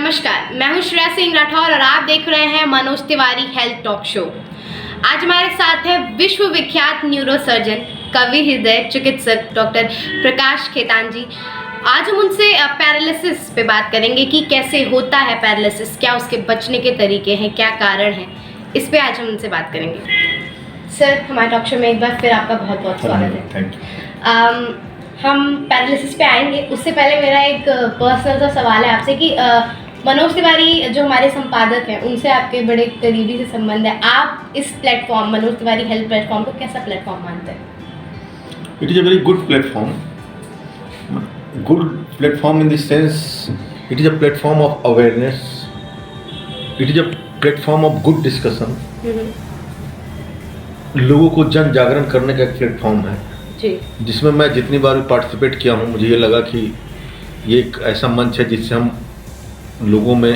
नमस्कार, मैं हूं श्रेया सिंह राठौर और आप देख रहे हैं Manoj Tiwari health talk show. आज हमारे साथ है विश्व विख्यात न्यूरोसर्जन, कवि हृदय चिकित्सक डॉक्टर प्रकाश खेतान जी। आज हम उनसे पैरालिसिस पे बात करेंगे कि कैसे होता है पैरालिसिस, क्या उसके बचने के तरीके हैं, क्या कारण हैं, इस पे आज हम उनसे बात करेंगे। सर, हमारे टॉक शो में एक बार फिर आपका बहुत बहुत स्वागत है। Thank you. हम पैरालिसिस पे आएंगे, उससे पहले मेरा एक पर्सनल सा सवाल है आपसे कि मनोज तिवारी जो हमारे संपादक हैं उनसे आपके बड़े करीबी से संबंध है। आप इस platform Manoj Tiwari health platform को कैसा प्लेटफॉर्म मानते हैं? It is a very good platform. Good platform in the sense it is a platform of awareness. It is a platform of good discussion. लोगों को जन जागरण करने का एक प्लेटफॉर्म है जी, जिसमें मैं जितनी बार भी पार्टिसिपेट किया हूँ मुझे ये लगा कि ये एक ऐसा मंच है जिससे हम लोगों में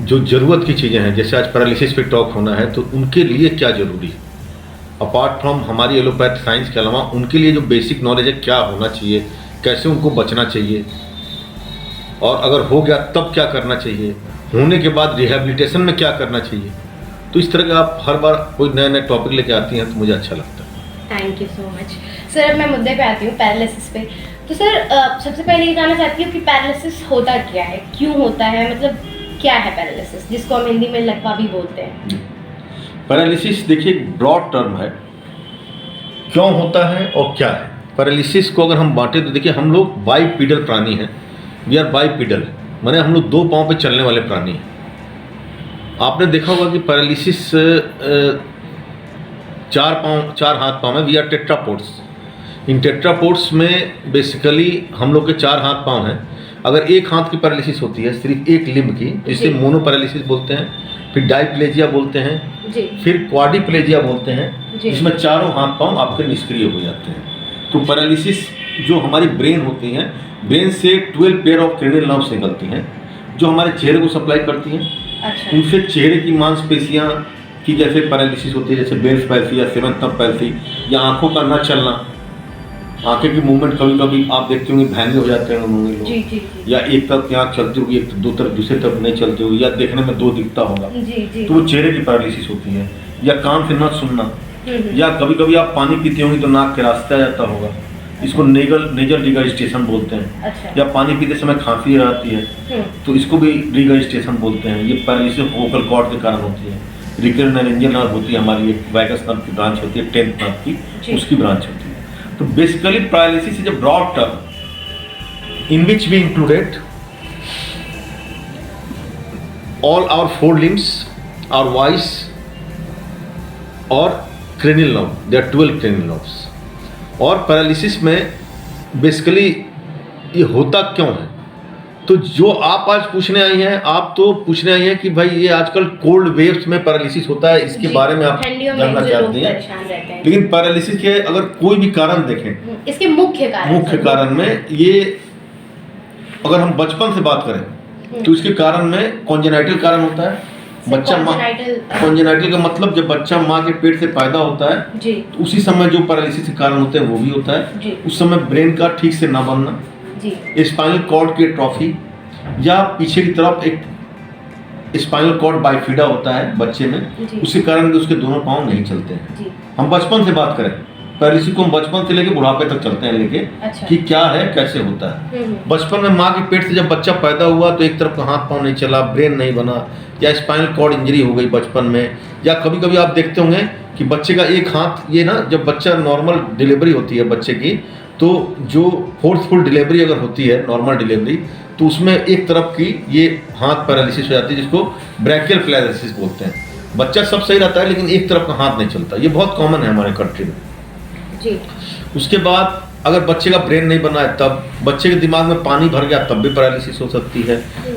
जो ज़रूरत की चीज़ें हैं, जैसे आज पैरालिसिस पे टॉक होना है तो उनके लिए क्या ज़रूरी है, अपार्ट फ्रॉम हमारी एलोपैथ साइंस के अलावा उनके लिए जो बेसिक नॉलेज है क्या होना चाहिए, कैसे उनको बचना चाहिए और अगर हो गया तब क्या करना चाहिए, होने के बाद रिहैबिलिटेशन में क्या करना चाहिए। तो इस तरह का आप हर बार कोई नए नए टॉपिक लेके आती हैं तो मुझे अच्छा लगता है। Thank you so much. Sir, अब मैं मुद्दे पे आती हूँ, पैरालिसिस पे। तो सर, सबसे पहले ये जानना चाहती हूँ कि पैरालिसिस होता क्या है, क्यों होता है, मतलब क्या है पैरालिसिस, जिसको हम हिंदी में लकवा भी बोलते हैं। पैरालिसिस देखिए एक ब्रॉड टर्म है, क्यों होता है और क्या है। पैरालिसिस को अगर हम बांटे तो देखिए हम लोग बाइपीडल प्राणी हैं। वी आर बाइपीडल, माने हम लोग दो पाँव पे चलने वाले प्राणी हैं। आपने देखा होगा कि पैरालिसिस चार हाथ पाँव में, वी आर टेट्रापोड्स। इन टेट्रापोड्स में बेसिकली हम लोग के चार हाथ पाँव हैं। अगर एक हाथ की पैरालिसिस होती है सिर्फ एक लिम्ब की, जिसे मोनो पैरालिसिस बोलते हैं, फिर डाइप्लेजिया बोलते हैं जी, फिर क्वाड्रिप्लेजिया बोलते हैं, जी, जिसमें चारों हाथ पाँव आपके निष्क्रिय हो जाते हैं। तो पैरालिसिस जो हमारी ब्रेन होती है, ब्रेन से 12 पेयर ऑफ क्रेनियल नर्व्स निकलती हैं जो हमारे चेहरे को सप्लाई करती हैं। अच्छा, उनसे चेहरे की मांसपेशियाँ की जैसे पैरालिसिस होती है, जैसे बेल्स पैल्सी या सेवंथ नर्व पैल्सी, या आंखों का न चलना, आंखें की मूवमेंट कभी कभी आप देखते होंगे भैंगे हो जाते हैं उन्होंने लोग, जी, जी, जी, या एक तरफ की आँख चलती होगी, एक दो तरफ दूसरी तरफ नहीं चलती होगी, या देखने में दो दिखता होगा, जी, जी, तो वो चेहरे की पैरालिसिस होती है। या कान से न सुनना, या कभी कभी आप पानी पीते होंगे तो नाक के रास्ते आ जाता होगा, इसको नेजल रिगर्जिटेशन बोलते हैं। अच्छा, या पानी पीते समय खांसी आती है तो इसको भी रिगर्जिटेशन बोलते हैं। ये पैरालिसिस वोकल कॉर्ड के कारण होती है। रिकरेंट नर्व नर्व होती है हमारी, एक वैगस नर्व की ब्रांच होती है, 10th नर्व की, उसकी ब्रांच होती है। तो basically paralysis is a broad term in which we included all our four limbs, our voice और cranial nerve, there are 12 cranial nerves। और पैरालिसिस में बेसिकली ये होता क्यों है, तो जो आप आज पूछने आई हैं, आप तो पूछने आई हैं कि भाई ये आजकल कोल्ड वेव्स में पैरालिसिस होता है, इसके बारे में आप जानना चाहती हैं। लेकिन पैरालिसिस के अगर कोई भी कारण देखें, इसके मुख्य कारण में ये अगर हम बचपन से बात करें तो इसके कारण में कॉन्जेनाइटल कारण होता है। बच्चा कॉन्जेनाइटल का मतलब जब बच्चा माँ के पेट से पैदा होता है जी, तो उसी समय जो पैरालिसिस के कारण होते हैं वो भी होता है जी, उस समय ब्रेन का ठीक से ना बनना जी, स्पाइनल कॉर्ड की एट्रोफी, या पीछे की तरफ एक स्पाइनल कॉर्ड बाइफिडा होता है बच्चे में, उसके कारण भी उसके दोनों पाँव नहीं चलते हैं। जी, हम बचपन से बात करें, पैरालिसिस को हम बचपन से लेके बुढ़ापे तक चलते हैं लेके, अच्छा, कि क्या है कैसे होता है। बचपन में माँ के पेट से जब बच्चा पैदा हुआ तो एक तरफ का हाथ पाँव नहीं चला, ब्रेन नहीं बना, या स्पाइनल कॉर्ड इंजरी हो गई बचपन में, या कभी कभी आप देखते होंगे कि बच्चे का एक हाथ, ये ना जब बच्चा नॉर्मल डिलीवरी होती है बच्चे की, तो जो फोर्सफुल डिलीवरी अगर होती है नॉर्मल डिलीवरी, तो उसमें एक तरफ की ये हाथ पैरालिसिस हो जाती है, जिसको ब्रैकियल पैरालिसिस बोलते हैं। बच्चा सब सही रहता है लेकिन एक तरफ का हाथ नहीं चलता, ये बहुत कॉमन है हमारे कंट्री में जी। उसके बाद अगर बच्चे का ब्रेन नहीं बना है, तब बच्चे के दिमाग में पानी भर गया तब भी पैरालिसिस हो सकती है।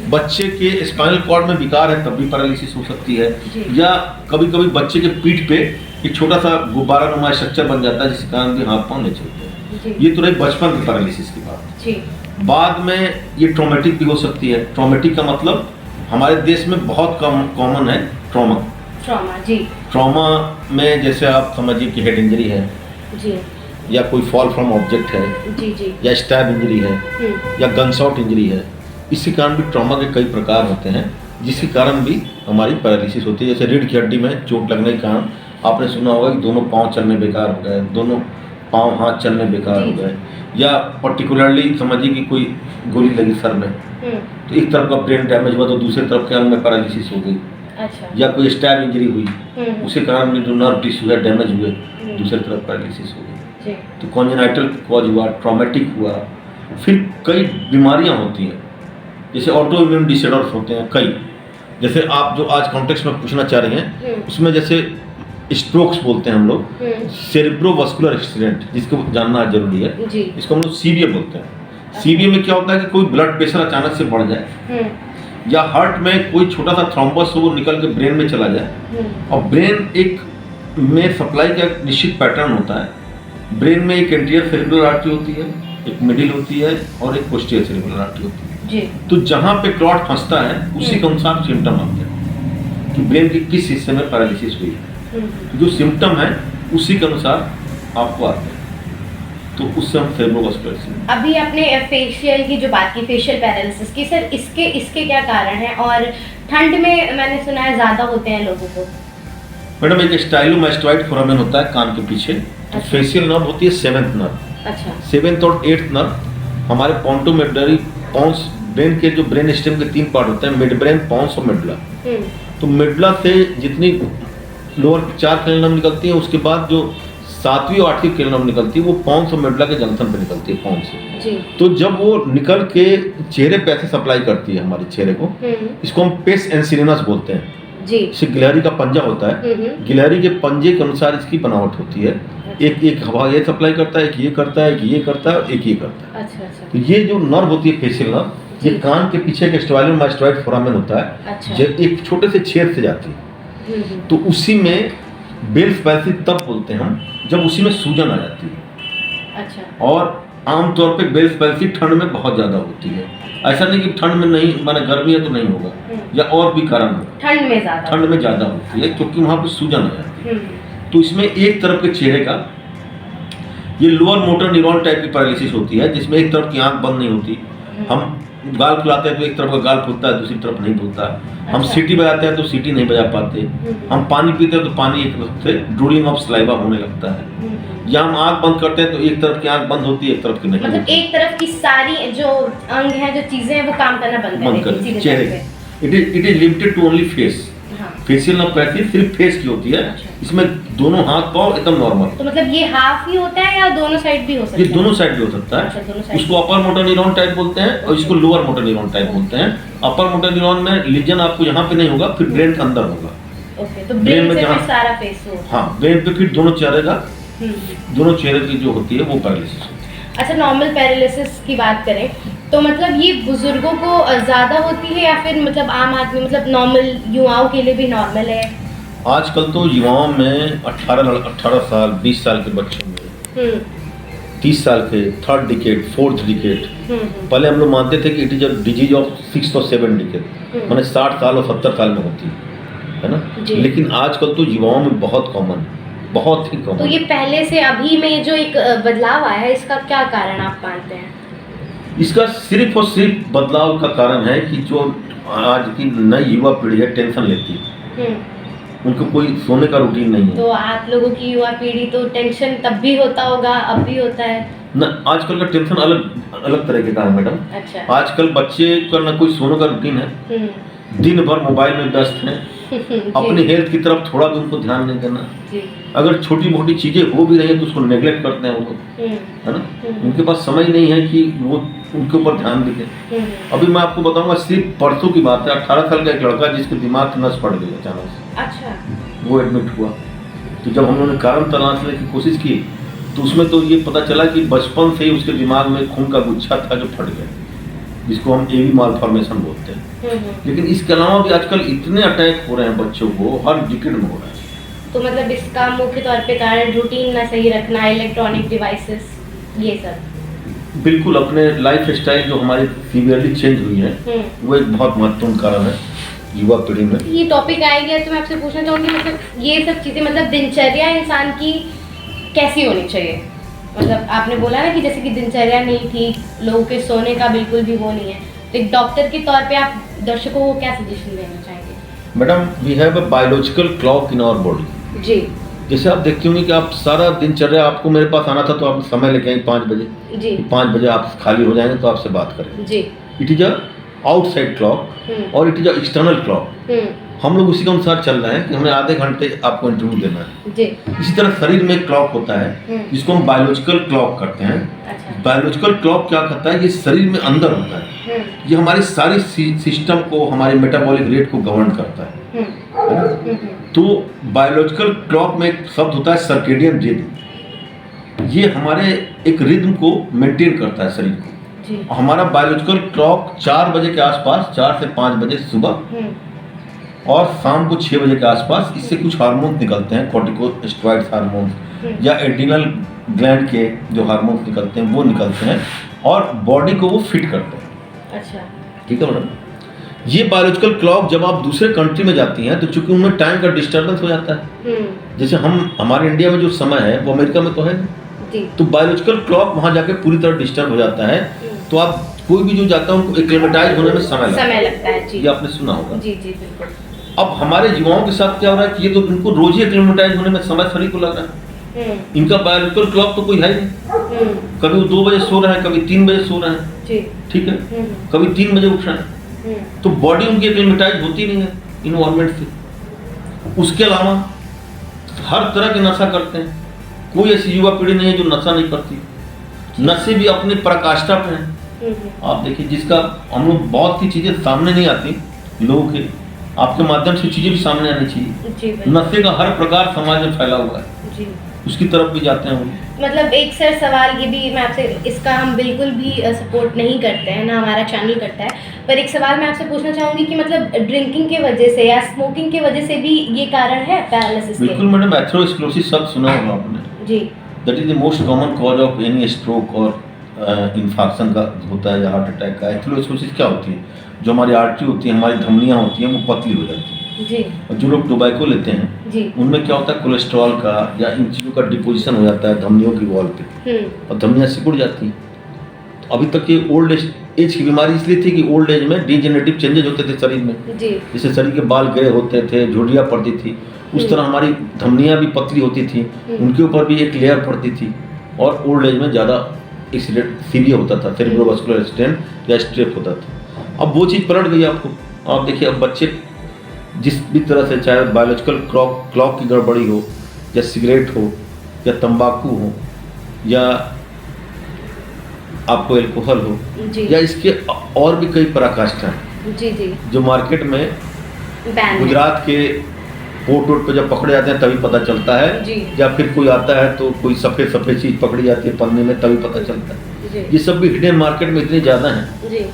बच्चे के स्पाइनल कॉर्ड में विकार है तब भी पैरालिसिस हो सकती है। या कभी कभी बच्चे के पीठ पे एक छोटा सा गुब्बारा नुमा स्ट्रक्चर बन जाता है जिसके कारण भी हाथ पाँव नहीं चलते। ये तो रही बचपन की पैरालिसिस की बात। बाद में ये ट्रॉमेटिक भी हो सकती है। ट्रॉमेटिक का मतलब हमारे देश में बहुत कॉमन है ट्रॉमा जी। ट्रॉमा में जैसे आप समझिए कि हेड इंजरी है जी, या कोई फॉल फ्रॉम ऑब्जेक्ट है जी, जी, या स्टैब इंजरी है या गन शॉट इंजरी है इसके कारण भी ट्रॉमा के कई प्रकार होते हैं, जिसके कारण भी हमारी पैरालिसिस होती है। जैसे रीढ़ की हड्डी में चोट लगने के कारण आपने सुना होगा कि दोनों पाँव चलने बेकार हो गए, दोनों पाँव हाथ चलने बेकार हो गए, या पर्टिकुलरली समझिए कि कोई गोली लगी सर में तो एक तरफ का ब्रेन डैमेज हुआ तो दूसरे तरफ के अंग में पैरालिसिस हो गई। अच्छा। या कोई स्टैब इंजरी हुई उसके कारण में जो नर्व टिश्यू है डैमेज हुए, दूसरी तरफ पैरालिसिस हो गई। तो कॉन्जेनाइटल कॉज हुआ, ट्रॉमेटिक हुआ, फिर कई बीमारियां होती हैं जैसे ऑटो इम्यून डिसऑर्डर्स होते हैं कई, जैसे आप जो आज कॉन्टेक्स्ट में पूछना चाह रहे हैं उसमें जैसे स्ट्रोक्स बोलते हैं हम लोग, सेरेब्रोवास्कुलर एक्सीडेंट, जिसको जानना जरूरी है, इसको हम लोग सीबीए बोलते हैं। सीबीए में क्या होता है कि कोई ब्लड प्रेशर अचानक से बढ़ जाए या हार्ट में कोई छोटा सा थ्रोम्बस हो वो निकल के ब्रेन में चला जाए, और ब्रेन एक में सप्लाई का एक निश्चित पैटर्न होता है। ब्रेन में एक एंटीरियर सेरेब्रल आर्टरी होती है, एक मिडिल होती है और एक पोस्टीरियर सेरेब्रल आर्टरी होती है। तो जहाँ पे क्लॉट फंसता है उसी के अनुसार सिम्टम आते हैं कि ब्रेन के किस हिस्से में पैरालिसिस हुई है। जो सिम्टम है उसी के अनुसार आपको आते हैं, तो उससे हम सेरेब्रोवास्कुलर। अभी आपने फेशियल की जो बात की, फेशियल पैरालिसिस की, सर इसके क्या कारण है? और ठंड में मैंने सुना है ज़्यादा होते हैं लोगों को। मैडम एक स्टाइलोमास्टोइड फोरामेन होता है कान के पीछे, तो फेशियल नर्व होती है 7th नर्व। अच्छा। 7th और 8th नर्व हमारे पोंटोमेडरी पॉन्स, ब्रेन के जो ब्रेन स्टेम के 3 पार्ट होते हैं, मिड ब्रेन, पॉन्स और मेडुला। तो मेडुला से जितनी लोअर 4 किरण नर्व निकलती है, उसके बाद जो 7वीं और 8वीं किरण नर्व निकलती है वो पॉन्स और मेडुला के जंक्शन पे निकलती है, पॉन्स से। तो जब वो निकल के चेहरे पे ऐसे सप्लाई करती है हमारे चेहरे को, इसको हम पेस एंसिलिनस बोलते हैं। इसे गिलहरी का पंजा होता है, गिलहरी के पंजे के अनुसार इसकी बनावट होती है। एक हवा ये सप्लाई करता है, एक ये करता है, एक ये करता है, एक ये करता है। तो ये जो नर्व होती है फेशियल नर्व, ये कान के पीछे के स्टाइलोमास्टोइड फोरामेन होता है, जब एक छोटे से छेद से जाती है। तो उसी में बेल्स पैल्सी तब बोलते हैं हम जब उसी में सूजन आ जाती है। अच्छा। और आमतौर पे बेल्स पैल्सी ठंड में बहुत ज्यादा होती है। ऐसा नहीं कि ठंड में नहीं, माने गर्मी है तो नहीं होगा, या और भी कारण हो, ठंड में ज्यादा होती है क्योंकि वहां पे सूजन आ जाती है। तो इसमें एक तरफ के चेहरे का ये लोअर मोटर न्यूरॉन टाइप की पैरालिसिस होती है, जिसमें एक तरफ की आंख बंद नहीं होती। हम गाल खुलाते हैं तो एक तरफ का गाल खुलता है, दूसरी तरफ नहीं खुलता। हम सीटी बजाते हैं तो सीटी नहीं बजा पाते। हम पानी पीते हैं तो पानी एक तरफ से ड्रूलिंग ऑफ सलाइवा होने लगता है। या हम आंख बंद करते हैं तो एक तरफ की आंख बंद होती है, एक तरफ की नहीं। मतलब एक तरफ की सारी जो अंग है, जो चीजें हैं, वो काम करना बंद कर देती है चेहरे। It is limited to only face. Facial nerve paralysis सिर्फ फेस की होती है। इसमें दोनों हाथ पांव एकदम नॉर्मल। तो मतलब ये हाफ ही होता है या दोनों साइड भी हो सकता है? ये दोनों साइड भी हो सकता है। उसको अपर मोटर न्यूरॉन टाइप बोलते हैं और इसको लोअर मोटर न्यूरॉन टाइप बोलते हैं। अपर मोटर न्यूरॉन में लीजन आपको यहाँ पे नहीं होगा, फिर ब्रेन के अंदर होगा। ओके, तो ब्रेन में जहाँ सारा फेस हो। हाँ, ब्रेन पे फिर दोनों चेहरे की जो होती है वो पैरालिसिस होती है। अच्छा, नॉर्मल पैरालिसिस की बात करें तो मतलब ये बुजुर्गों को ज़्यादा होती है या फिर मतलब आम आदमी, मतलब नॉर्मल युवाओं के लिए भी नॉर्मल है? आजकल तो युवाओं में 18 साल 20 साल के बच्चों में 30 साल के, 3rd डिकेड 4th डिकेड, पहले हम लोग मानते थे कि it is a disease of 6th और 7th डिकेड, माने 60 साल और 70 साल में होती है ना। लेकिन आजकल तो युवाओं में बहुत कॉमन, बहुत ही कॉमन। तो ये पहले से अभी में जो एक बदलाव आया है, इसका क्या कारण आप मानते हैं? इसका सिर्फ और सिर्फ बदलाव का कारण है कि जो आज की नई युवा पीढ़ी है टेंशन लेती है, उनको कोई सोने का रूटीन नहीं है। तो आप लोगों की युवा पीढ़ी तो टेंशन तब भी होता होगा, अब भी होता है ना। आजकल का टेंशन अलग तरह का है मैडम। अच्छा। आजकल बच्चे का ना कोई सोने का रूटीन है, दिन भर मोबाइल में व्यस्त हैं, अपनी हेल्थ की तरफ थोड़ा भी उनको ध्यान नहीं देना। अगर छोटी मोटी चीजें हो भी रही है तो उसको नेग्लेक्ट करते हैं वो लोग, है ना। उनके पास समय नहीं है कि वो उनके ऊपर ध्यान दें। अभी मैं आपको बताऊंगा, सिर्फ परसों की बात है, 18 साल का एक लड़का जिसके दिमाग की नस फट गई अचानक से। अच्छा। वो एडमिट हुआ। तो जब हम लोगों ने कारण तलाशने की कोशिश की तो उसमें तो ये पता चला कि बचपन से ही उसके दिमाग में खून का गुच्छा था जो फट गया, जिसको हम एवी मालफॉर्मेशन बोलते हैं। लेकिन इसके अलावा भी आजकल इतने अटैक हो रहे हैं बच्चों को, हर डिकेड में हो रहा है। तो मतलब इसका मुख्य तौर पे कारण रूटीन ना सही रखना, इलेक्ट्रॉनिक डिवाइसेस, ये सब। बिल्कुल, अपने लाइफ स्टाइल जो हमारी सीवियरली चेंज हुई है वो एक बहुत महत्वपूर्ण कारण है युवा पीढ़ी में। ये टॉपिक आएगा तो मैं आपसे पूछना चाहूँगी, मतलब ये सब चीज़ें, मतलब दिनचर्या इंसान की कैसी होनी चाहिए? मतलब आपने बोला ना कि जैसे कि दिनचर्या नहीं ठीक, लोगों के सोने का बिल्कुल भी वो नहीं है, तो एक डॉक्टर के तौर पे आप दर्शकों को क्या सजेशन देना चाहेंगे? Madam, we have a biological clock in our body. जी जैसे आप देखती होंगी कि आप सारा दिनचर्या, आपको मेरे पास आना था तो आप समय लेके आएंगे 5 बजे, जी 5 बजे आप खाली हो जाएंगे तो आपसे बात करेंगे। जी it is a outside clock और it is a external clock. हम लोग उसी के अनुसार चल रहे हैं कि हमें आधे घंटे आपको इंटरव्यू देना है। जी इसी तरह शरीर में एक क्लॉक होता है जिसको हम बायोलॉजिकल क्लॉक करते हैं। अच्छा बायोलॉजिकल क्लॉक क्या करता है? ये शरीर में अंदर होता है, ये हमारी सारी सिस्टम को, हमारे मेटाबॉलिक रेट को गवर्न करता है ना? तो बायोलॉजिकल क्लॉक में एक शब्द होता है सर्केडियन रिदम। ये हमारे एक रिदम को मेंटेन करता है शरीर को। जी हमारा बायोलॉजिकल क्लॉक 4 बजे के आसपास, 4 से 5 बजे सुबह और शाम को 6 बजे के आसपास इससे कुछ हार्मोन निकलते हैं, कॉर्टिकोस्टेरॉइड हार्मोन या एड्रिनल ग्लैंड के जो हार्मोन निकलते हैं वो निकलते हैं और बॉडी को वो फिट करते हैं। अच्छा ठीक है मैडम। ये बायोलॉजिकल क्लॉक जब आप दूसरे कंट्री में जाती हैं तो चूंकि उनमें टाइम का डिस्टर्बेंस हो जाता है, जैसे हमारे इंडिया में जो समय है वो अमेरिका में तो है नहीं, तो बायोलॉजिकल क्लॉक वहाँ जाके पूरी तरह डिस्टर्ब हो जाता है। तो आप कोई भी जो जाता है उनको एक्लेमेटाइज होने में समय लगता है। जी ये आपने सुना होगा। जी जी बिल्कुल। अब हमारे युवाओं के साथ क्या हो रहा है कि ये तो इनको रोज ही एक्लेमेटाइज होने में समय शरीर को लग रहा है। इनका बायोलॉजिकल क्लॉक तो कोई है नहीं। कभी वो 2 बजे सो रहे हैं, कभी 3 बजे सो रहे हैं। जी ठीक है, कभी 3 बजे उठ रहे हैं। तो बॉडी उनकी एक्लेमेटाइज होती नहीं है इन्वायरमेंट से। उसके अलावा हर तरह के नशा करते हैं। कोई ऐसी युवा पीढ़ी नहीं है जो नशा नहीं करती। नशे भी अपनी पराकाष्ठा पे हैं। आप देखिए, जिसका हम लोग बहुत सी चीजें सामने नहीं आती लोगों के, आपके माध्यम से चीजें भी सामने आनी चाहिए। नशे का हर प्रकार समाज में फैला हुआ है जी। उसकी तरफ भी जाते हैं वो। मतलब एक सर सवाल ये भी मैं आपसे, इसका हम बिल्कुल भी सपोर्ट नहीं करते हैं, ना हमारा चैनल करता है, पर एक सवाल मैं आपसे पूछना चाहूँगी कि मतलब ड्रिंकिंग के वजह से या स्मोकिंग के वजह से भी ये कारण है पैरालिसिस के? बिल्कुल मैडम, एथेरोस्क्लेरोसिस सब सुना होगा आपने जी। That is the most common cause of any stroke और इन्फार्क्शन का होता है या हार्ट अटैक का। एथेरोस्क्लेरोसिस क्या होती है? जो हमारी आर्टरी होती है, हमारी धमनियाँ होती हैं, वो पतली हो जाती है जी। और जो लोग टोबैको लेते हैं जी। उनमें क्या होता है, कोलेस्ट्रॉल का या इन चीज़ों का डिपोजिशन हो जाता है धमनियों की वॉल पे और धमनियाँ सिकुड़ जाती हैं। तो अभी तक ये ओल्ड एज की बीमारी इसलिए थी कि ओल्ड एज में डीजेनरेटिव चेंजेस होते थे शरीर में। जी। जैसे शरीर के बाल गए होते थे, झुर्रियाँ पड़ती थी, उस तरह हमारी धमनियाँ भी पतली होती थी, उनके ऊपर भी एक लेयर पड़ती थी और ओल्ड एज में ज़्यादा एक्सीडेंट सीवियर होता था, सेरेब्रोवास्कुलर एक्सीडेंट या स्ट्रोक होता था। अब वो चीज़ पलट गई आपको। आप देखिए, अब बच्चे जिस भी तरह से, चाहे बायोलॉजिकल क्लॉक की गड़बड़ी हो या सिगरेट हो या तंबाकू हो या आपको एल्कोहल हो जी। या इसके और भी कई पराकाष्ठा हैं जी जी जो मार्केट में बैन गुजरात के पोर्ट रोड पे जब पकड़े जाते हैं तभी पता चलता है जी। या फिर कोई आता है तो कोई सफ़ेद सफ़ेद चीज़ पकड़ी जाती है पन्ने में तभी पता चलता है। जी। ये सब भी हिडन मार्केट में इतने ज़्यादा हैं जी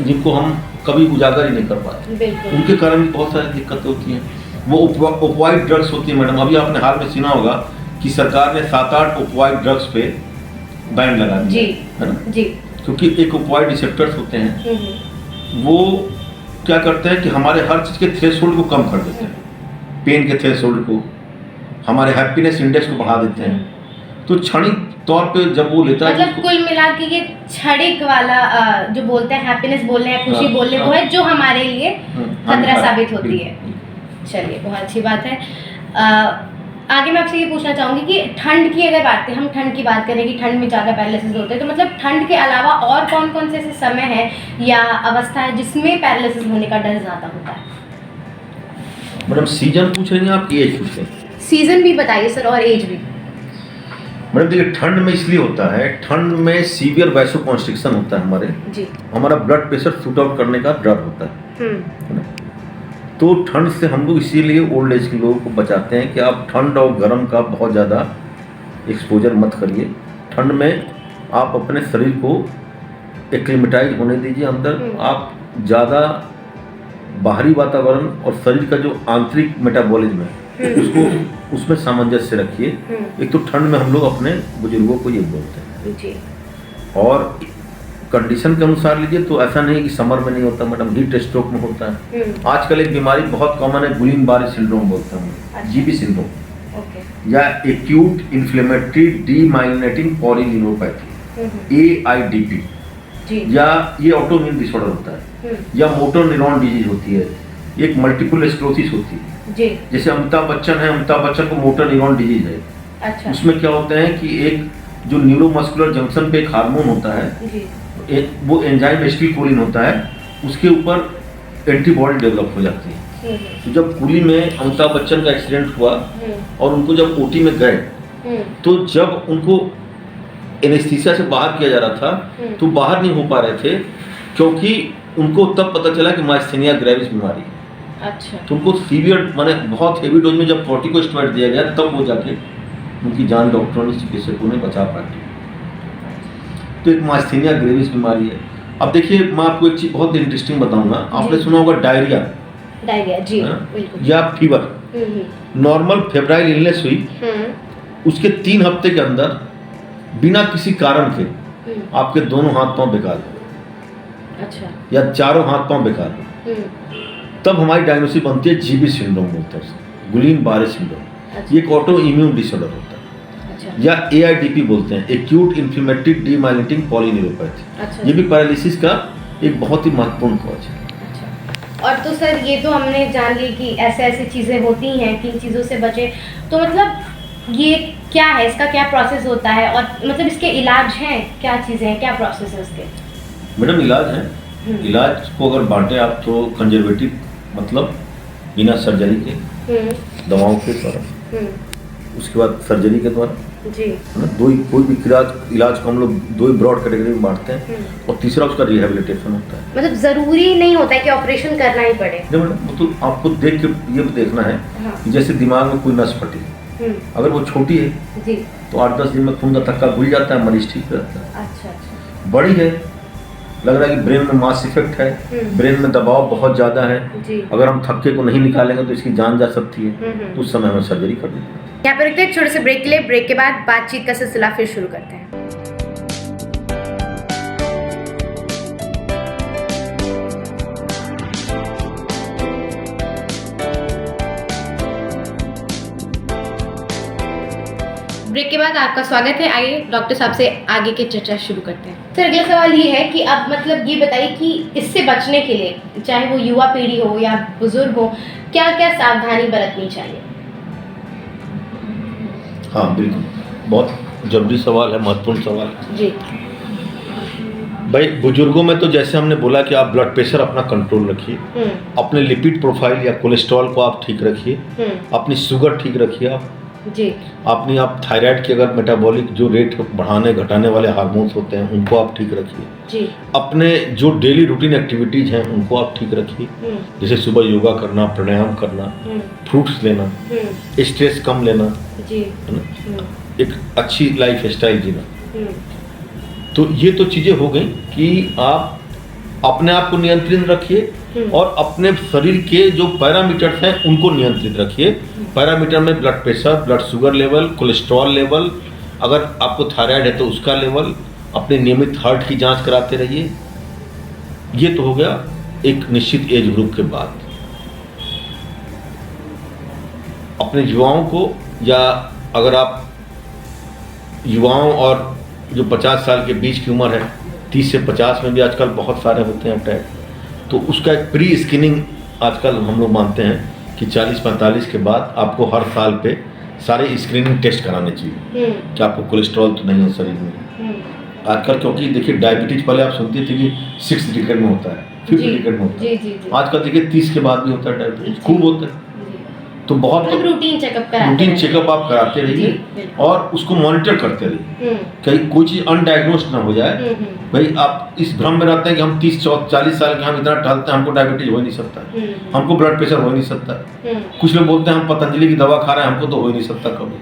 जिनको हम कभी उजागर ही नहीं कर पाते। बिल्कुल। उनके कारण भी बहुत सारी दिक्कतें होती हैं। वो ओपियोइड ड्रग्स होती हैं मैडम। अभी आपने हाल में सुना होगा कि सरकार ने 7-8 ओपियोइड ड्रग्स पे बैन लगा दिया है ना, जी। क्योंकि एक ओपियोइड रिसेप्टर्स होते हैं, वो क्या करते हैं कि हमारे हर चीज़ के थ्रेशोल्ड को कम कर देते हैं, पेन के थ्रेशोल्ड को, हमारे हैप्पीनेस इंडेक्स को बढ़ा देते हैं। तो क्षणिक तौर पे जब वो लेता है, मतलब कुल मिला के ये क्षणिक वाला जो बोलते हैं हैप्पीनेस बोल रहे हैं, खुशी बोल रहे हैं, वो है जो हमारे लिए खतरा साबित होती है। चलिए, बहुत अच्छी बात है। आगे मैं आपसे ये पूछना चाहूँगी कि ठंड की अगर बात करें, हम ठंड की बात करें कि ठंड में ज़्यादा पैरालिसिस होते हैं, तो मतलब ठंड के अलावा और कौन कौन से ऐसे समय है या अवस्था है जिसमें पैरालिसिस होने का डर ज़्यादा होता है? मैडम सीजन पूछ रही हैं आप कि एज पूछ रही हैं? सीजन भी बताइए सर और एज भी। मैडम देखिए, ठंड में इसलिए होता है, ठंड में सीवियर वैसोकॉन्स्ट्रिक्शन होता है जी। हमारा ब्लड प्रेशर शूट आउट करने का डर होता है ना? तो ठंड से हम लोग इसीलिए ओल्ड एज के लोगों को बचाते हैं कि आप ठंड और गर्म का बहुत ज़्यादा एक्सपोजर मत करिए। ठंड में आप अपने शरीर को एक्लिमेटाइज होने दीजिए अंदर। आप ज़्यादा बाहरी वातावरण और शरीर का जो आंतरिक मेटाबॉलिज्म है उसको उसमें सामंजस्य रखिए। एक तो ठंड में हम लोग अपने बुजुर्गों को ये बोलते हैं जी। और कंडीशन के अनुसार लीजिए। तो ऐसा नहीं कि समर में नहीं होता मैडम, हीट स्ट्रोक में होता है। आजकल एक बीमारी बहुत कॉमन है, गुलिन बारी सिंड्रोम बोलते हैं, जीबी सिंड्रोम या acute inflammatory demyelinating polyneuropathy, AIDP। जी। या ये ऑटोइम्यून डिसऑर्डर होता है, या मोटर न्यूरॉन डिजीज होती है, एक मल्टीपल स्क्लेरोसिस होती है जी। जैसे अमिताभ बच्चन है, अमिताभ बच्चन को मोटर न्यूरॉन डिजीज है। अच्छा। उसमें क्या होता है कि एक जो न्यूरोमस्कुलर जंक्शन पे एक हार्मोन होता है जी। एक वो एंजाइम एसिटिलकोलिन होता है, उसके ऊपर एंटीबॉडी डेवलप हो जाती है। तो जब कुली में अमिताभ बच्चन का एक्सीडेंट हुआ और उनको जब ओटी में गए, तो जब उनको एनेस्थीसिया से बाहर किया जा रहा था तो बाहर नहीं हो पा रहे थे, क्योंकि उनको तब पता चला कि माइस्थेनिया ग्रेविस बीमारी है। अच्छा। तो उनको सीवियर माने बहुत हेवी डोज में जब कॉर्टिकोस्टेरॉइड दिया गया, तब वो जाके उनकी जान डॉक्टरों ने, चिकित्सकों ने बचा पाई। तो एक माइस्थेनिया ग्रेविस बीमारी है। अब देखिए, मैं आपको एक चीज बहुत इंटरेस्टिंग बताऊंगा। आपने सुना होगा डायरिया जी, बिल्कुल। या फीवर। नॉर्मल फेब्राइल इलनेस हुई, उसके 3 हफ्ते के अंदर बिना किसी कारण के आपके दोनों हाथ पांव बेकार हो, अच्छा, या चारों हाथ पांव बेकार हो, तब हमारी डायग्नोसिस बनती है जीबी सिंड्रोम बोलते हैं, गुलीन बारे सिंड्रोम। अच्छा। ये एक ऑटो इम्यून डिसऑर्डर होता है। अच्छा। या AIDP बोलते हैं, एक्यूट इन्फ्लेमेटरी डीमाइलिनेटिंग पॉलीन्यूरोपैथी। अच्छा। ये भी पैरालिसिस का एक बहुत ही महत्वपूर्ण कॉज है। और तो सर, ये तो हमने जान ली कि ऐसे ऐसी चीज़ें होती हैं कि इन चीज़ों से बचे, तो मतलब ये क्या है, इसका क्या प्रोसेस होता है, और मतलब इसके इलाज हैं, क्या चीज़ें हैं, क्या प्रोसेस है उसके? मैडम, इलाज है। इलाज को अगर बांटे आप तो कंजर्वेटिव, मतलब बिना सर्जरी के, दवाओं के द्वारा, उसके बाद सर्जरी के द्वारा जी, दो ही, कोई भी इलाज को हम लोग 2 ही ब्रॉड कैटेगरी में बांटते हैं, और तीसरा उसका रिहेबिलिटेशन होता है। मतलब ज़रूरी नहीं होता है कि ऑपरेशन करना ही पड़े। नहीं मैडम, वो तो आपको देख के ये भी देखना है कि जैसे दिमाग में कोई नस फटी, अगर वो छोटी है जी, तो 8-10 दिन में खून का थक्का खुल जाता है, मरीज ठीक रहता है। अच्छा। बड़ी है, लग रहा है कि ब्रेन में मास इफेक्ट है, ब्रेन में दबाव बहुत ज़्यादा है जी, अगर हम थक्के को नहीं निकालेंगे तो इसकी जान जा सकती है, तो उस समय हमें सर्जरी करनी है। यहाँ पर रुकते हैं छोटे से ब्रेक के लिए। ब्रेक के बाद बातचीत का सिलसिला फिर शुरू करते हैं। ब्रेक के बाद आपका स्वागत है। आइए डॉक्टर साहब से आगे की चर्चा शुरू करते हैं। सर, अगला सवाल ये है कि अब मतलब ये बताइए कि इससे बचने के लिए, चाहे वो युवा पीढ़ी हो या बुजुर्ग हो, क्या क्या सावधानी बरतनी चाहिए? हाँ बिल्कुल, बहुत जरूरी सवाल है, महत्वपूर्ण सवाल है जी। भाई, बुजुर्गों में तो जैसे हमने बोला कि आप ब्लड प्रेशर अपना कंट्रोल रखिए, अपने लिपिड प्रोफाइल या कोलेस्ट्रॉल को आप ठीक रखिए, अपनी शुगर ठीक रखिए जी, आप थायराइड की अगर मेटाबॉलिक जो रेट बढ़ाने घटाने वाले हार्मोन्स होते हैं उनको आप ठीक रखिए जी, अपने जो डेली रूटीन एक्टिविटीज हैं उनको आप ठीक रखिए, जैसे सुबह योगा करना, प्राणायाम करना, फ्रूट्स लेना, स्ट्रेस कम लेना जी, है ना, एक अच्छी लाइफ स्टाइल जीना। तो ये तो चीज़ें हो गई कि आप अपने आप को नियंत्रित रखिए और अपने शरीर के जो पैरामीटर्स हैं उनको नियंत्रित रखिए। पैरामीटर में blood pressure, blood sugar level, cholesterol level, अगर आपको थायराइड है तो उसका लेवल, अपने नियमित हार्ट की जांच कराते रहिए। ये तो हो गया एक निश्चित एज ग्रुप के बाद। अपने युवाओं को, या अगर आप युवाओं और जो 50 साल के बीच की उम्र है, 30 से 50 में भी आजकल बहुत सारे होते हैं अटैक, तो उसका एक प्री स्क्रीनिंग आजकल हम लोग मानते हैं कि 40-45 के बाद आपको हर साल पे सारे स्क्रीनिंग टेस्ट कराने चाहिए कि आपको कोलेस्ट्रॉल तो नहीं है शरीर में आजकल। क्योंकि देखिए, डायबिटीज पहले आप सुनते थे कि 6th डिकेड में होता है, 5th डिकेड में होता है, आजकल देखिए 30 के बाद भी होता है डायबिटीज, खूब होता है। तो बहुत रूटीन चेकअप आप कराते रहिए और उसको मॉनिटर करते रहिए, कहीं कोई चीज़ अनडायग्नोस्ड ना हो जाए। भाई, आप इस भ्रम में रहते हैं कि हम 30-40 साल के, हम इतना टहलते हैं, हमको डायबिटीज हो ही नहीं सकता, हमको ब्लड प्रेशर हो ही नहीं सकता। कुछ लोग बोलते हैं हम पतंजलि की दवा खा रहे हैं, हमको तो हो ही नहीं सकता कभी।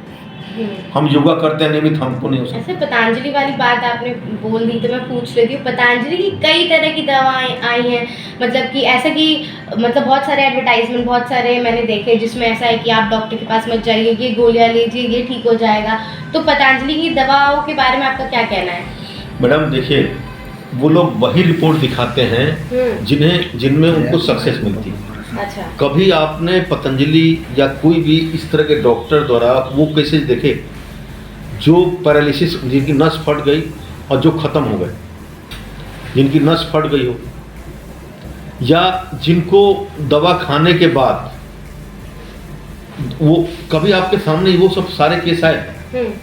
हम योगा करते हैं नियमित, हमको नहीं हो सकता। ऐसे पतंजलि वाली बात आपने बोल दी तो मैं पूछ लेती हूँ, पतंजलि की कई तरह की दवाएं आई हैं, मतलब कि ऐसा कि मतलब बहुत सारे एडवर्टाइजमेंट, बहुत सारे मैंने देखे जिसमें ऐसा है कि आप डॉक्टर के पास मत जाइए, ये गोलियां लीजिए, ये ठीक हो जाएगा। तो पतंजलि की दवाओं के बारे में आपका क्या कहना है? मैडम देखिए, वो लोग वही रिपोर्ट दिखाते हैं जिनमें उनको सक्सेस मिलती है। अच्छा। कभी आपने पतंजलि या कोई भी इस तरह के डॉक्टर द्वारा वो केसेस देखे जो पैरालिसिस, जिनकी नस फट गई और जो खत्म हो गए? जिनकी नस फट गई हो, या जिनको दवा खाने के बाद वो कभी आपके सामने वो सब सारे केस आए,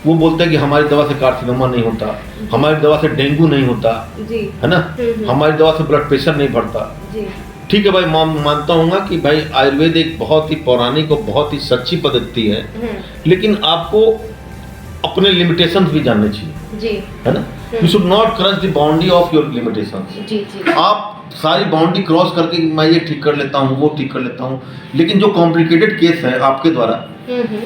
वो बोलते हैं कि हमारी दवा से कार्सिनोमा नहीं होता, हमारी दवा से डेंगू नहीं होता, जी, है ना, हमारी दवा से ब्लड प्रेशर नहीं बढ़ता। जी, ठीक है भाई, मानता हूँ कि भाई आयुर्वेद एक बहुत ही पौराणिक और बहुत ही सच्ची पद्धति है, लेकिन आपको अपने लिमिटेशंस भी जानने चाहिए, जी, है ना। You should not cross the boundary of your limitations. जी, जी, आप सारी बाउंड्री क्रॉस करके मैं ये ठीक कर लेता हूँ, वो ठीक कर लेता हूँ, लेकिन जो कॉम्प्लिकेटेड केस है आपके द्वारा,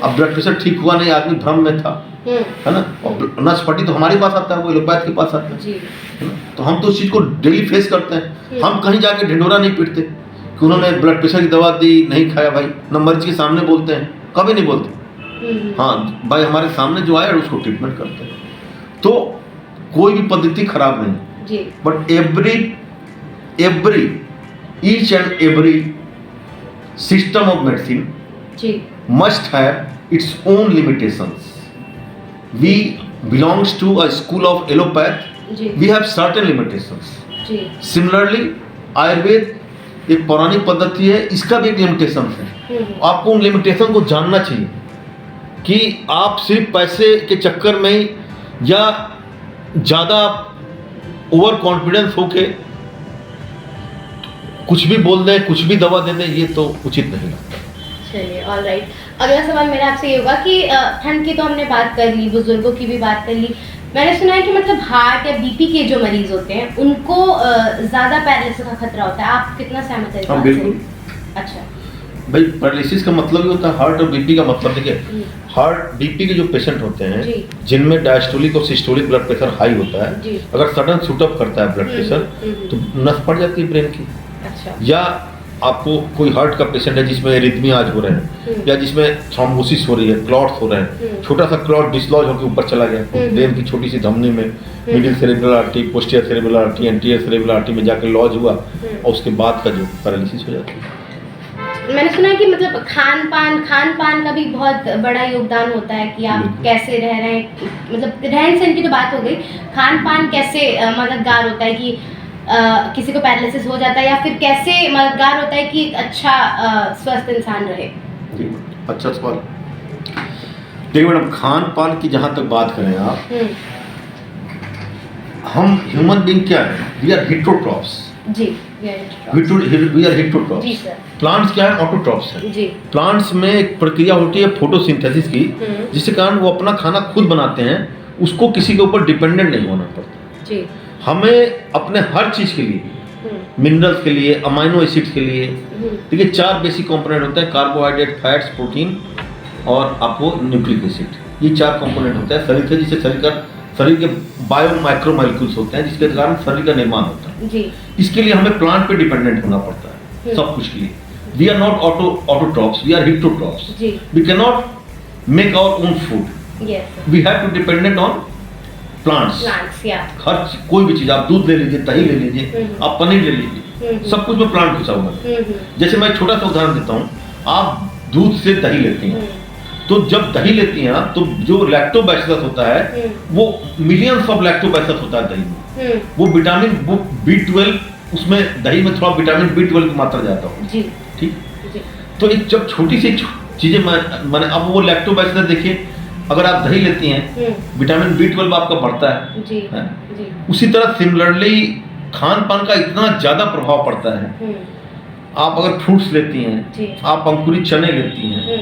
अब ब्लड प्रेशर ठीक हुआ नहीं, आदमी भ्रम में था, है ना, और नस फटी तो हमारे पास आता है, वो एलोपैथ के पास आता है, तो हम तो उस चीज को डेली फेस करते हैं। हम कहीं जाके ढिंढोरा नहीं पीटते कि उन्होंने ब्लड प्रेशर की दवा दी, नहीं खाया। भाई न मरीज के सामने बोलते हैं, कभी नहीं बोलते। हाँ भाई, हमारे सामने जो आया उसको ट्रीटमेंट करते हैं। तो कोई भी पद्धति खराब नहीं, but every each and every system of medicine must have its own limitations. We belongs to a school of allopath. We have certain limitations. Similarly, Ayurveda एक पौराणिक पद्धति है, इसका भी एक लिमिटेशन है। आपको उन लिमिटेशन को जानना चाहिए कि आप सिर्फ पैसे के चक्कर में या ज़्यादा ओवर कॉन्फिडेंस होके कुछ भी बोल दें, कुछ भी दवा दे दें, ये तो उचित नहीं लगता। चलिए, ऑल राइट। अगला सवाल मेरा आपसे ये होगा कि ठंड की तो हमने बात कर ली, बुजुर्गों की भी बात कर ली। मैंने सुना है कि मतलब हार्ट या बीपी के जो मरीज होते हैं उनको ज़्यादा पैरालिसिस का खतरा होता है। आप कितना सहमत हैं? हाँ बिल्कुल। अच्छा भाई, पैरालिसिस का मतलब ही होता है हार्ट और बीपी का मतलब। देखिए, हार्ट बीपी के जो पेशेंट होते हैं जिनमें डायस्टोलिक और सिस्टोलिक ब्लड प्रेशर हाई होता है, अगर सडन शूटअप करता है ब्लड प्रेशर तो नस पड़ जाती है ब्रेन की। अच्छा। या आपको कोई हार्ट का पेशेंट है जिसमें एरिथमियाज हो रहे हैं, या जिसमें थ्रोम्बोसिस हो रही है, क्लॉट्स हो रहे हैं, छोटा सा क्लॉट डिसलॉज होकर ऊपर चला गया ब्रेन की छोटी सी धमनी में, middle cerebral artery, posterior cerebral artery, anterior cerebral artery में जाकर लॉज हुआ, और उसके बाद का जो पैरालिसिस हो जाती है। मैंने सुना है कि मतलब खान पान का भी बहुत बड़ा योगदान होता है कि आप कैसे रह रहे हैं, मतलब रहन सहन की तो बात हो गई, खान पान कैसे मददगार होता है कि किसी को पैरालिसिस हो जाता है, या फिर कैसे मददगार होता है कि अच्छा स्वस्थ इंसान रहे? अच्छा सवाल। देखिए मैडम, खान पान की जहाँ तक बात करें आप, हम ह्यूमन बीइंग क्या है? We are heterotrophs. जी, वी आर हिट्रोट्रॉप्स। जी सर। प्लांट्स क्या है? ऑटोट्रॉप्स है। जी। प्लांट्स में एक प्रक्रिया होती है फोटोसिंथेसिस की, जिसके कारण वो अपना खाना खुद बनाते हैं, उसको किसी के ऊपर डिपेंडेंट नहीं होना पड़ता। जी। हमें अपने हर चीज के लिए, मिनरल्स के लिए, अमाइनो एसिड्स के लिए, देखिए 4 बेसिक कंपोनेंट होते हैं: कार्बोहाइड्रेट, फैट्स, प्रोटीन और आपको न्यूक्लिक एसिड। ये 4 कंपोनेंट होते हैं शरीर से, जिससे शरीर के बायो माइक्रो मॉलिक्यूल्स होते हैं, जिसके कारण शरीर का निर्माण होता है। जी। इसके लिए हमें प्लांट पे डिपेंडेंट होना पड़ता है सब कुछ के लिए। We are not autotrophs, we are heterotrophs. We can not make our own food. We have to dependent on plants. हर कोई भी चीज, आप दूध ले लीजिए, दही ले लीजिए, आप पनीर ले लीजिए, सब कुछ में प्लांट घुसा हुआ है। जैसे मैं छोटा सा उदाहरण देता हूँ, आप दूध से दही लेती हैं, तो जब दही लेती हैं तो जो लैक्टोबैसिलस होता है, वो मिलियंस ऑफ लैक्टोबैसिलस होता है दही में। वो विटामिन B12, उसमें दही में थोड़ा विटामिन B12 की मात्रा ज्यादा होगी। ठीक। तो एक जब छोटी सी चीजें मैंने, अब वो लैक्टोबैसिलस देखिए, अगर आप दही लेती हैं, विटामिन B12 आपका बढ़ता है। जी। उसी तरह सिमिलरली खान पान का इतना ज्यादा प्रभाव पड़ता है। आप अगर फ्रूट्स लेती हैं, आप अंकुरित चने लेती हैं,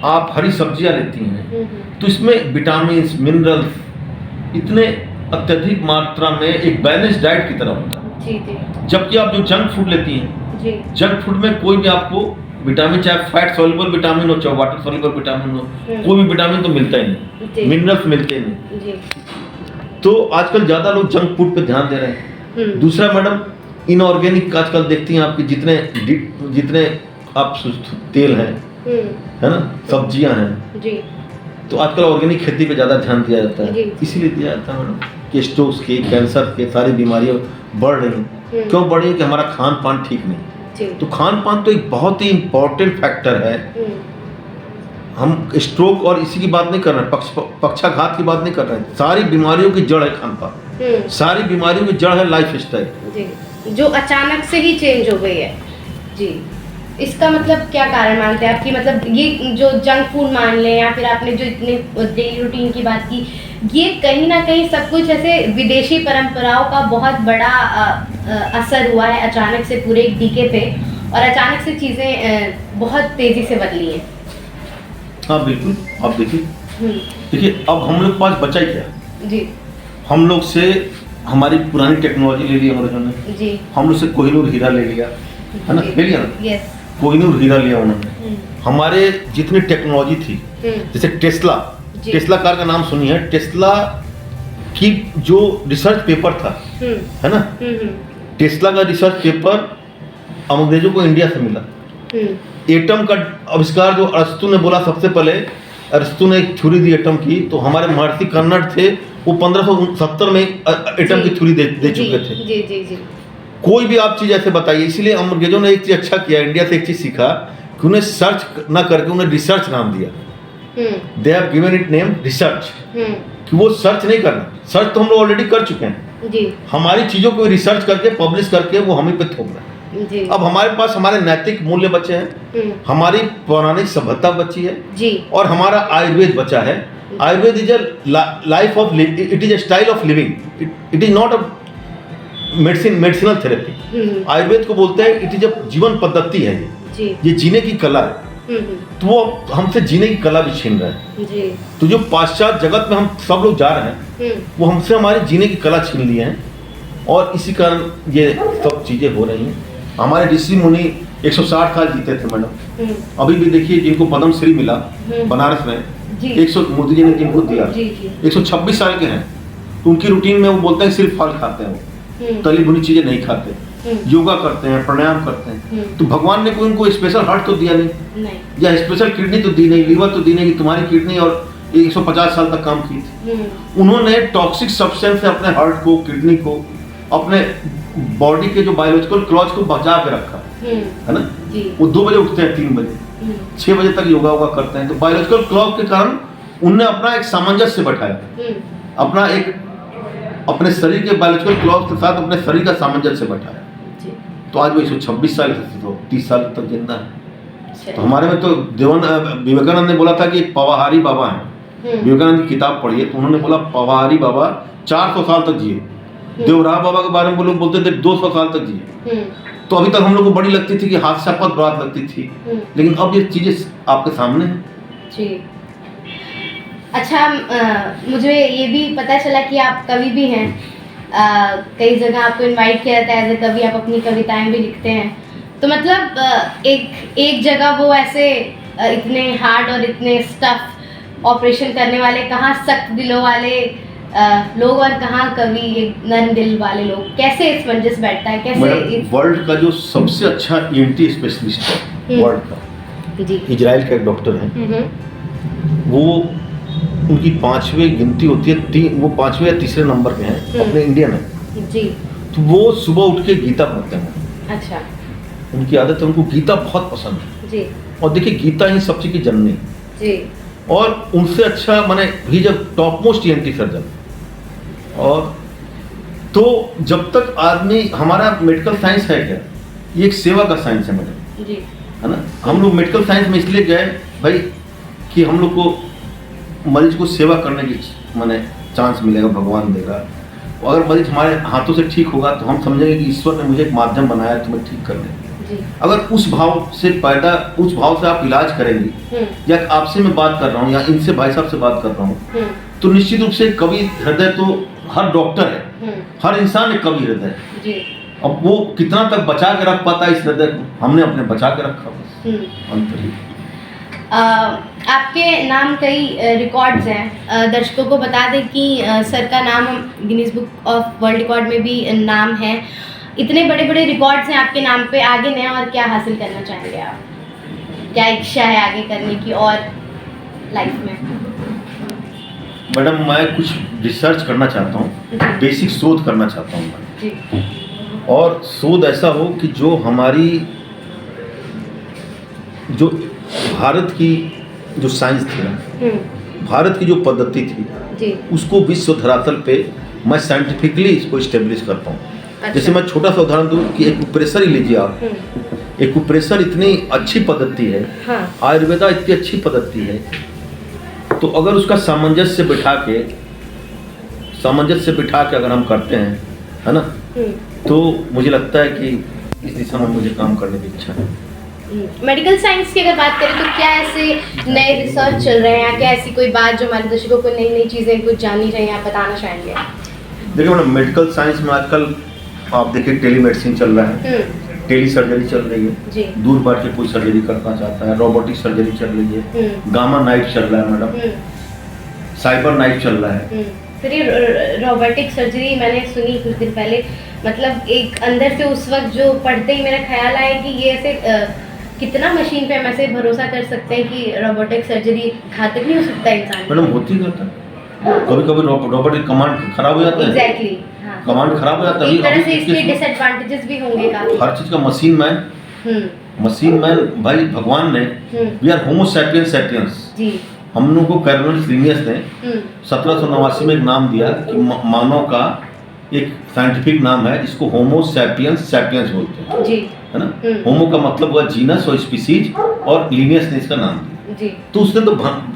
आप हरी सब्जियां लेती हैं, तो इसमें विटामिन, मिनरल्स इतने अत्यधिक मात्रा में एक बैलेंस डाइट की तरह होता है। जबकि आप जो जंक फूड लेती हैं, जंक फूड में कोई भी आपको विटामिन, चाहे फैट सोल्यूबल विटामिन हो, चाहे वाटर सोल्यूबल विटामिन हो, कोई भी विटामिन तो मिलता ही नहीं, मिनरल्स मिलते नहीं। तो आजकल ज्यादा लोग जंक फूड पे ध्यान दे रहे हैं। दूसरा मैडम, इनऑर्गेनिक आजकल देखती हैं आपकी, जितने आप तेल हैं, है ना, सब्जियां हैं, तो आजकल ऑर्गेनिक खेती पे ज्यादा ध्यान दिया जाता है। इसीलिए दिया जाता है मैडम कि स्ट्रोक्स के, कैंसर के, सारी बीमारियां बढ़ रही हैं। क्यों बढ़ रही है? कि हमारा खान पान ठीक नहीं। तो खान पान तो एक बहुत ही इम्पोर्टेंट फैक्टर है। हम स्ट्रोक और इसी की बात नहीं कर रहे हैं, पक्षाघात की बात नहीं कर रहे हैं, सारी बीमारियों की जड़ है खान पान। सारी बीमारियों की जड़ है लाइफ स्टाइल। जी, जो अचानक से ही चेंज हो गई है। जी, इसका मतलब क्या कारण मानते हैं आप कि मतलब ये जो जंक फूड मान लें या फिर आपने जो इतने डेली रूटीन की बात की, ये कहीं ना कहीं सब कुछ ऐसे विदेशी परंपराओं का बहुत बड़ा असर हुआ है अचानक से पूरे एक डीके पे, और अचानक से चीज़ें बहुत तेज़ी से बदली हैं। हाँ बिल्कुल, आप देखिए अब हम लोग के पास बचा ही क्या। जी हम लोग से हमारी पुरानी टेक्नोलॉजी ले ली अंग्रेजों ने, जी हम लोग से कोहिनूर हीरा ले लिया, है ना, ले लिया ना, यस। कोहिनूर हीरा लिया उन्होंने। हमारे जितनी टेक्नोलॉजी थी, जैसे टेस्ला कार का नाम सुनी है, टेस्ला की जो रिसर्च पेपर था, है ना, टेस्ला का रिसर्च पेपर अंग्रेजों को इंडिया से मिला। एटम का आविष्कार जो अरस्तु ने बोला सबसे पहले, अरस्तु ने एक थ्योरी दी एटम की, तो हमारे महर्षि कन्नड़ थे, वो 1570 में एटम की थ्योरी दे चुके थे। जी जी जी। कोई भी आप चीज़ ऐसे बताइए, इसलिए अंग्रेजों ने एक चीज़ अच्छा किया, इंडिया से एक चीज़ सीखा कि उन्हें सर्च ना करके उन्हें रिसर्च नाम दिया। They have given it name research, कि वो सर्च नहीं करना, सर्च तो हम लोग ऑलरेडी कर चुके हैं जी। हमारी चीज़ों को रिसर्च करके पब्लिश करके वो हम ही पे थोप रहे हैं। जी। अब हमारे पास हमारे नैतिक मूल्य बचे हैं, हमारी पौराणिक सभ्यता बची है जी, और हमारा आयुर्वेद बचा है। Ayurveda is a life of, it is a style of living, it is not a medicinal therapy. Ayurveda को बोलते हैं इट इज अ जीवन पद्धति है, ये जीने की कला है। तो वो हमसे जीने की कला भी छीन रहे हैं जी। तो जो पाश्चात्य जगत में हम सब लोग जा रहे हैं वो हमसे हमारी जीने की कला छीन लिए हैं, और इसी कारण ये सब चीजें हो रही हैं। हमारे ऋषि मुनि 160 साल जीते थे मैडम, अभी भी देखिए जिनको पद्मश्री मिला बनारस में, 100 मोदी जी ने जिनको दिया, 126 साल के हैं, तो उनकी रूटीन में वो बोलते हैं सिर्फ फल खाते हैं, वो तली भुनी चीजें नहीं खाते, योगा करते हैं, प्राणायाम करते हैं। तो भगवान ने कोई उनको स्पेशल हार्ट तो दिया नहीं, या स्पेशल किडनी तो दी नहीं, लीवर तो दी नहीं कि तुम्हारी किडनी और 150 साल तक काम की थी। उन्होंने टॉक्सिक सब्सटेंस से अपने हार्ट को, किडनी को, अपने बॉडी के जो बायोलॉजिकल क्लॉक को बचा के रखा, है ना। वो 2 बजे उठते हैं, 3 बजे, 6 बजे तक योगा करते हैं। तो बायोलॉजिकल क्लॉक के कारण उनने अपना एक सामंजस्य बैठाया, अपना एक अपने शरीर के बायोलॉजिकल क्लॉक के साथ अपने शरीर का सामंजस्य बैठाया। तो आज वो 126 साल से तो 30 साल तक जिंदा है। तो हमारे में तो विवेकानंद ने बोला था कि एक पवाहारी बाबा है, विवेकानंद की किताब पढ़िए तो उन्होंने बोला पवाहारी बाबा 400 साल तक जिए। देवराह बाबा के बारे में लोग बोलते थे 200 साल तक जिए। तो अभी तक हम लोग को बड़ी लगती थी कि हास्यास्पद बात लगती थी, लेकिन अब ये चीजें आपके सामने हैं जी। अच्छा, मुझे ये भी पता चला कि आप कवि भी हैं, कई जगह आपको इनवाइट किया जाता है एज ए कवि, आप अपनी कविताएं भी लिखते हैं। तो मतलब एक जगह वो ऐसे इतने हार्ड और इतने स्टफ ऑपरेशन करने वाले, कहाँ सख्त दिलों वाले लोग और कहाँ कवि एक नरम दिल वाले लोग, कैसे इसमंजस बैठता है, कैसे? वर्ल्ड का जो सबसे अच्छा ENT स्पेशलिस्ट है वर्ल्ड का जी, इजराइल का एक डॉक्टर है, वो उनकी 5वीं गिनती होती है, वो 5वें या तीसरे नंबर पे हैं, अपने इंडियन है जी। तो वो सुबह उठ के गीता पढ़ते हैं। अच्छा, उनकी आदत है, उनको गीता बहुत पसंद है जी। और देखिए गीता ही सब चीज की जननी जी, और उनसे अच्छा माने भी जब टॉप मोस्ट ENT सर्जन। और तो जब तक आदमी, हमारा मेडिकल साइंस है क्या, ये एक सेवा का साइंस है मैडम जी, है ना। हम लोग मेडिकल साइंस में इसलिए गए भाई कि हम लोग को मरीज को सेवा करने की माने चांस मिलेगा, भगवान देगा। अगर मरीज हमारे हाथों से ठीक होगा तो हम समझेंगे कि ईश्वर ने मुझे एक माध्यम बनाया तुम्हें ठीक करने। अगर उस भाव से उस भाव से आप इलाज करेंगी, या आपसे मैं बात कर रहा हूँ या इनसे भाई साहब से बात कर रहा हूँ, तो निश्चित रूप से कवि हृदय तो हर डॉक्टर है, हर इंसान एक कवि हृदय है। अब वो कितना तक बचा के रख पाता है इस हृदय को, हमने अपने बचा के रखा। आपके नाम कई रिकॉर्ड्स हैं, दर्शकों को बता दें कि सर का नाम Guinness book of world record में भी नाम है। इतने बड़े बड़े रिकॉर्ड्स हैं आपके नाम पे, आगे नया और क्या हासिल करना चाहेंगे आप? क्या इच्छा है आगे करने की और लाइफ में? मैडम मैं कुछ रिसर्च करना चाहता हूँ, बेसिक शोध करना चाहता हूँ जी। और शोध ऐसा हो कि जो हमारी जो भारत की जो साइंस थी ना, भारत की जो पद्धति थी जी, उसको विश्व धरातल पे मैं साइंटिफिकली इसको स्टेब्लिश कर पाऊँ। अच्छा। जैसे मैं छोटा सा उदाहरण दूँ कि एक्यूप्रेशर ही लीजिए आप। एक्यूप्रेशर इतनी अच्छी पद्धति है, हाँ। आयुर्वेदा इतनी अच्छी पद्धति है, तो अगर उसका सामंजस्य बिठा के अगर हम करते हैं, है ना, तो मुझे लगता है कि इस दिशा में मुझे काम करने की इच्छा है। मेडिकल साइंस की अगर बात करें तो क्या ऐसे नए रिसर्च चल रहे हैं, क्या ऐसी कोई बात जो हमारे दर्शकों को नई नई चीज़ें कुछ जाननी चाहिए, आप बताना चाहेंगे? देखिए मैडम, मेडिकल साइंस में आजकल आप देखिए टेलीमेडिसिन चल रहा है, टेली सर्जरी चल रही जी। है, दूर बैठ के कोई सर्जरी करना चाहता है, रोबोटिक सर्जरी चल रही है, गामा नाइट चल रहा है मैडम, साइबर नाइट चल रहा है। फिर ये रोबोटिक सर्जरी मैंने सुनी कुछ दिन पहले, मतलब एक अंदर से उस वक्त जो पढ़ते ही मेरा ख्याल आया कि ये ऐसे कितना मशीन पे हम ऐसे भरोसा कर सकते हैं कि रोबोटिक सर्जरी घातक नहीं हो सकता इंसान? मैडम होती रहता है, कभी कभी रोबोटिक कमांड खराब हो जाता है। एग्जैक्टली, हाँ। कमांड खराब हो जाता है। एक तरह से इसके डिसएडवांटेजेस भी होंगे काफी। हर चीज का मशीन मैन भाई भगवान ने, we are homo sapiens sapiens जी। हम लोगों को कैरोलिनस लिनियस ने 1789 में एक नाम दिया कि मानव का एक साइंटिफिक नाम है, इसको होमो सैपियंस सैपियंस बोलते हैं जी, है ना। होमो का मतलब हुआ जीनस और स्पीसीज, और लिनियस ने इसका नाम दिया जी। तो उसने तो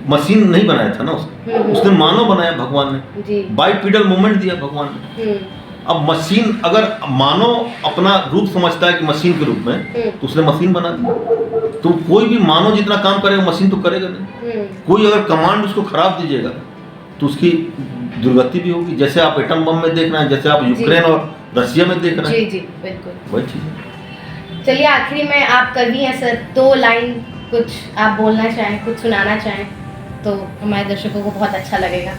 मशीन नहीं बनाया था ना, उसने मानव बनाया भगवान ने जी। बाइपीडल मूवमेंट दिया भगवान ने। अब मशीन, अगर मानव अपना रूप समझता है कि मशीन के रूप में, तो उसने मशीन बना दिया। तो कोई भी मानव जितना काम करेगा मशीन तो करेगा नहीं। कोई अगर कमांड उसको खराब दीजिएगा तो उसकी दुर्गति भी होगी। जैसे आप एटम बम में देख रहे हैं, जैसे आप यूक्रेन और रशिया में देख रहे हैं। जी जी बिल्कुल, वही चीज है। चलिए आखिरी में आप कवि हैं सर, 2 लाइन कुछ आप बोलना चाहें, कुछ सुनाना चाहें तो हमारे दर्शकों को बहुत अच्छा लगेगा।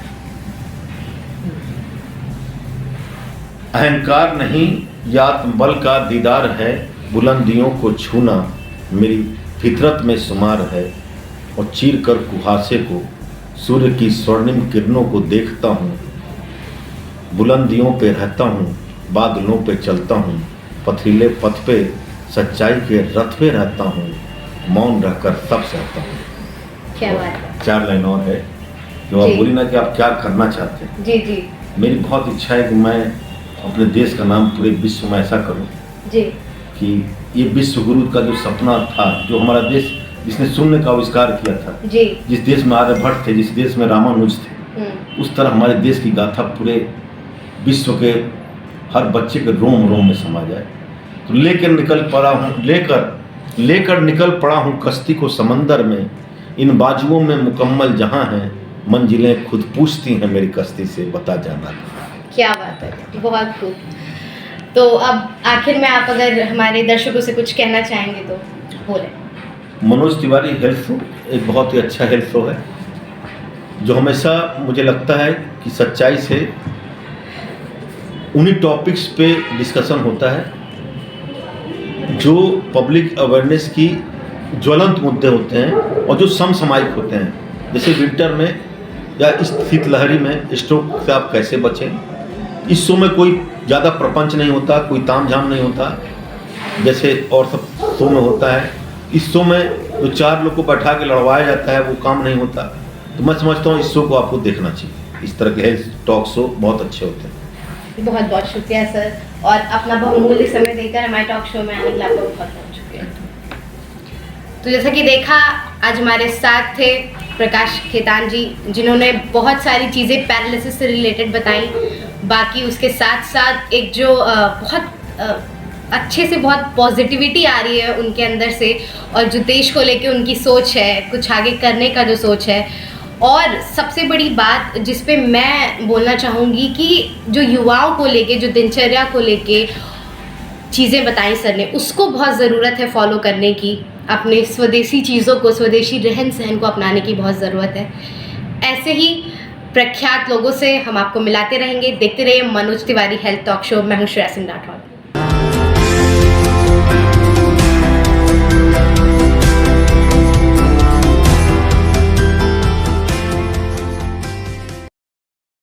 अहंकार नहीं या आत्मबल का दीदार है, बुलंदियों को छूना मेरी फितरत में शुमार है, और चीर कर कुहासे को सूर्य की स्वर्णिम किरणों को देखता हूँ, बुलंदियों पे रहता हूँ, बादलों पे चलता हूँ, पथरीले पथ पे सच्चाई के रथ पे रहता हूँ, मौन रहकर सब सहता हूँ। क्या बात है। 4 लाइन और है जो आप बोली ना कि आप क्या करना चाहते हैं। जी जी। मेरी बहुत इच्छा है कि मैं अपने देश का नाम पूरे विश्व में ऐसा करूं जी कि ये विश्व गुरु का जो सपना था, जो हमारा देश जिसने शून्य का आविष्कार किया था जी, जिस देश में आर्यभट्ट थे, जिस देश में रामानुज थे, उस तरह हमारे देश की गाथा पूरे विश्व के हर बच्चे के रोम रोम में समा जाए। तो लेकर निकल पड़ा हूँ कश्ती को समंदर में, इन बाजुओं में मुकम्मल जहाँ है, मंजिलें खुद पूछती हैं मेरी कश्ती से, बता जाना। क्या बात है, बहुत खूब। तो अब आखिर में आप अगर हमारे दर्शकों से कुछ कहना चाहेंगे तो बोलें। मनोज तिवारी हेल्थ शो एक बहुत ही अच्छा हेल्थ शो है, जो हमेशा मुझे लगता है कि सच्चाई से उन्हीं टॉपिक्स पे डिस्कशन होता है जो पब्लिक अवेयरनेस की ज्वलंत मुद्दे होते हैं और जो समसामयिक होते हैं। जैसे विंटर में या इस शीतलहरी में स्ट्रोक से आप कैसे बचें। इस शो में कोई ज़्यादा प्रपंच नहीं होता, कोई तामझाम नहीं होता जैसे और सब शो में होता है। इस शो में जो 4 लोग को बैठा के लड़वाया जाता है वो काम नहीं होता। तो मैं समझता हूँ इस शो को आपको देखना चाहिए। इस तरह के हेल्थ टॉक शो बहुत अच्छे होते हैं। बहुत बहुत शुक्रिया सर, और अपना बहुमूल्य समय देकर हमारे टॉक शो में आने के लिए आपका बहुत बहुत शुक्रिया। तो जैसा कि देखा, आज हमारे साथ थे प्रकाश खेतान जी, जिन्होंने बहुत सारी चीज़ें पैरालिसिस से रिलेटेड बताई। बाकी उसके साथ साथ एक जो बहुत अच्छे से बहुत पॉजिटिविटी आ रही है उनके अंदर से, और जो देश को लेके उनकी सोच है, कुछ आगे करने का जो सोच है। और सबसे बड़ी बात जिस पे मैं बोलना चाहूँगी कि जो युवाओं को लेके, जो दिनचर्या को लेके चीज़ें बताई सर ने, उसको बहुत ज़रूरत है फॉलो करने की। अपने स्वदेशी चीज़ों को, स्वदेशी रहन सहन को अपनाने की बहुत ज़रूरत है। ऐसे ही प्रख्यात लोगों से हम आपको मिलाते रहेंगे। देखते रहिए Manoj Tiwari health talk show. मैं हूँ श्रेया सिंह राठौर।